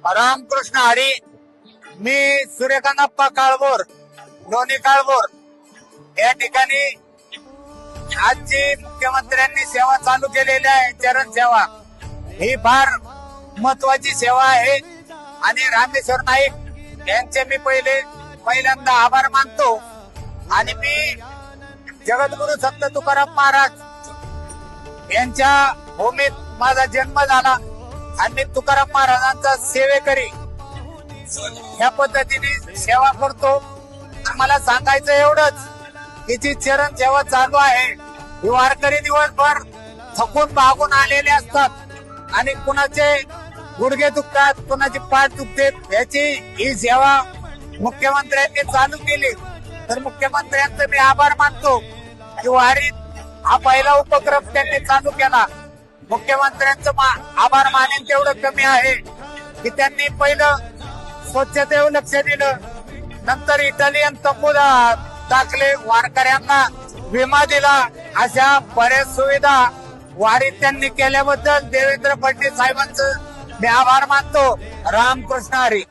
रामकृष्ण हरी. मी सूर्यकांतप्पा काळभोर, लोणी काळभोर या ठिकाणी आजची मुख्यमंत्र्यांनी सेवा चालू केलेली आहे. चरण सेवा ही फार महत्वाची सेवा आहे आणि रामेश्वर नाईक यांचे मी पहिल्यांदा आभार मानतो. आणि मी जगद्गुरु संत तुकाराम महाराज यांच्या भूमीत माझा जन्म झाला आणि मी तुकाराम महाराजांचा सेवेकरी या पद्धतीने सेवा करतो. मला सांगायचं एवढंच की जी चरण सेवा चालू आहे ही वारकरी दिवसभर थकून भागून आलेले असतात आणि कुणाचे गुडघे दुखतात, कुणाची पाठ दुखते. याची ही सेवा मुख्यमंत्र्यांनी चालू केली तर मुख्यमंत्र्यांचे मी आभार मानतो की वारीत हा पहिला उपक्रम त्यांनी चालू केला. मुख्यमंत्र्यांचं आभार मानेन तेवढं कमी आहे की त्यांनी पहिलं स्वच्छतेवर लक्ष दिलं, नंतर इटालियन तंबू टाकले, वारकऱ्यांना विमा दिला. अशा बऱ्याच सुविधा वारीत त्यांनी केल्याबद्दल देवेंद्र फडणवीस साहेबांचं मी आभार मानतो. रामकृष्ण हरी.